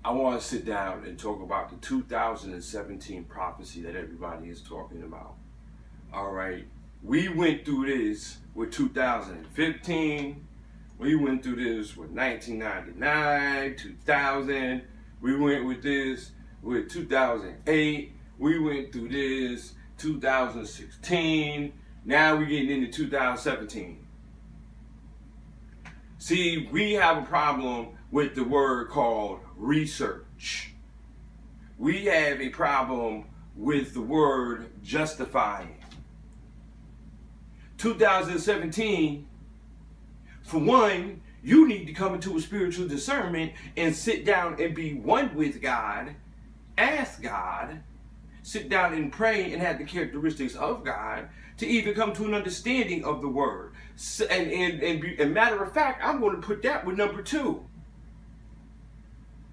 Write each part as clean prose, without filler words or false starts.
I want to sit down and talk about the 2017 prophecy that everybody is talking about. All right. We went through this with 2015. We went through this with 1999, 2000. We went with this with 2008. We went through this 2016. Now we're getting into 2017. See, we have a problem with the word called research. We have a problem with the word justifying. 2017, for one, you need to come into a spiritual discernment and sit down and be one with God, ask God, sit down and pray and have the characteristics of God to even come to an understanding of the word. And matter of fact, I'm going to put that with number 2.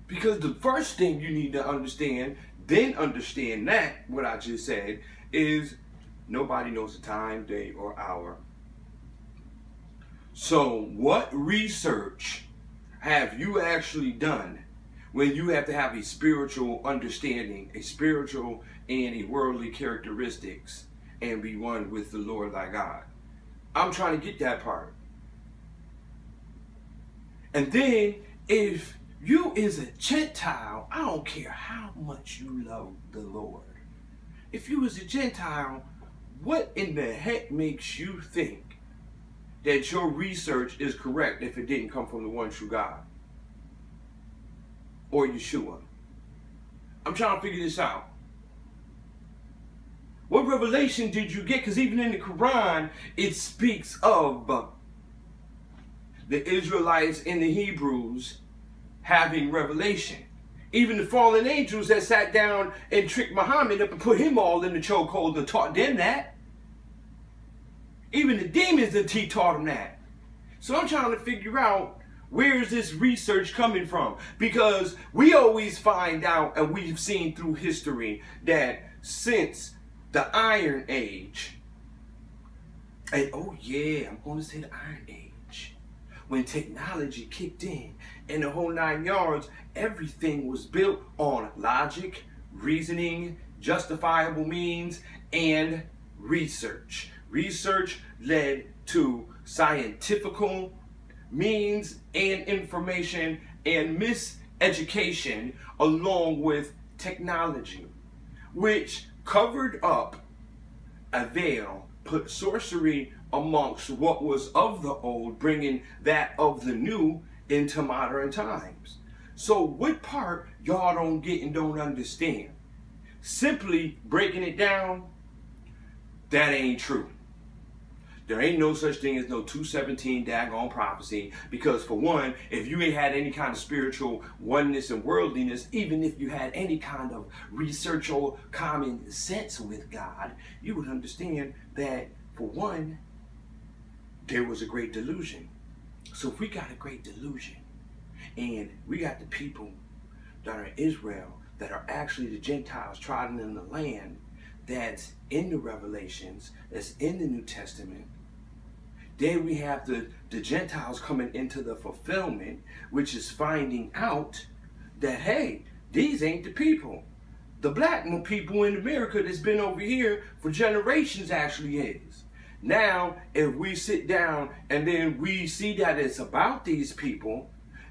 Because the first thing you need to understand, then understand that, what I just said, is nobody knows the time, day, or hour. So what research have you actually done when you have to have a spiritual understanding, a spiritual and a worldly characteristics, and be one with the Lord thy God? I'm trying to get that part. And then if you is a Gentile, I don't care how much you love the Lord. If you was a Gentile, what in the heck makes you think that your research is correct if it didn't come from the one true God or Yeshua? I'm trying to figure this out. What revelation did you get? Because even in the Quran, it speaks of the Israelites and the Hebrews having revelation. Even the fallen angels that sat down and tricked Muhammad up and put him all in the chokehold and taught them that. Even the demons that he taught them that. So I'm trying to figure out, where is this research coming from? Because we always find out, and we've seen through history, that since the Iron Age, and oh yeah, I'm going to say the Iron Age, when technology kicked in and the whole 9 yards, everything was built on logic, reasoning, justifiable means, and research. Research led to scientifical means and information and miseducation along with technology, which covered up a veil, put sorcery amongst what was of the old, bringing that of the new into modern times. So what part y'all don't get and don't understand? Simply breaking it down, that ain't true. There ain't no such thing as no 217 daggone prophecy, because for one, if you ain't had any kind of spiritual oneness and worldliness, even if you had any kind of research or common sense with God, you would understand that, for one, there was a great delusion. So if we got a great delusion, and we got the people that are in Israel that are actually the Gentiles trodden in the land, that's in the Revelations, that's in the New Testament. Then we have the Gentiles coming into the fulfillment, which is finding out that, hey, these ain't the people. The black people in America that's been over here for generations actually is. Now, if we sit down and then we see that it's about these people,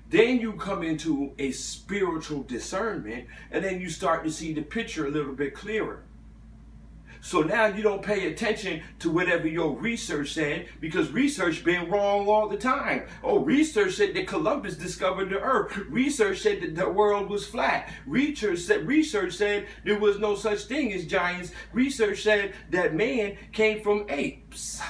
then you come into a spiritual discernment, and then you start to see the picture a little bit clearer. So now you don't pay attention to whatever your research said, because research been wrong all the time. Oh, research said that Columbus discovered the earth. Research said that the world was flat. Research said there was no such thing as giants. Research said that man came from apes.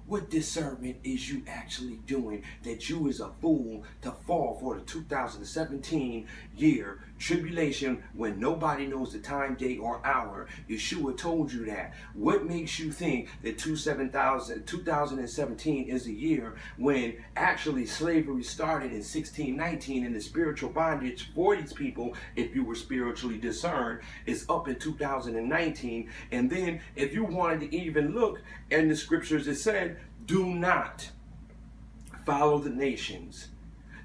What discernment is you actually doing that you is a fool to fall for the 2017 year tribulation when nobody knows the time, day, or hour? Yeshua told you that. What makes you think that 2017 is a year when actually slavery started in 1619 and the spiritual bondage for these people, if you were spiritually discerned, is up in 2019? And then if you wanted to even look in the scriptures, it said, do not follow the nations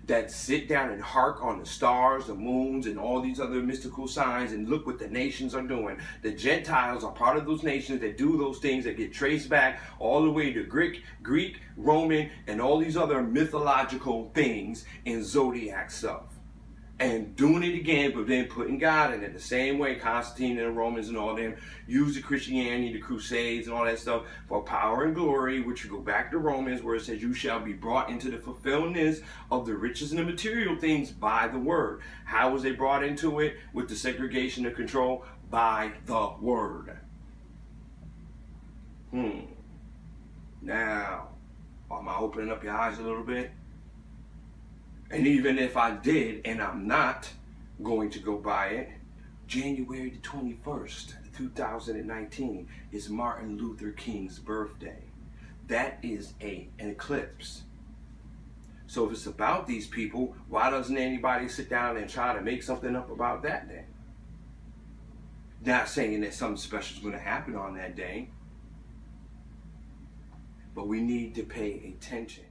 that sit down and hark on the stars, the moons, and all these other mystical signs and look what the nations are doing. The Gentiles are part of those nations that do those things that get traced back all the way to Greek, Roman, and all these other mythological things in zodiac stuff. And doing it again, but then putting God in it the same way Constantine and the Romans and all them used the Christianity, the Crusades and all that stuff for power and glory, which you go back to Romans where it says you shall be brought into the fulfillment of the riches and the material things by the word. How was they brought into it? With the segregation and control? By the word. Now, am I opening up your eyes a little bit? And even if I did, and I'm not going to go by it, January the 21st, 2019 is Martin Luther King's birthday. That is an eclipse. So if it's about these people, why doesn't anybody sit down and try to make something up about that day? Not saying that something special is going to happen on that day, but we need to pay attention.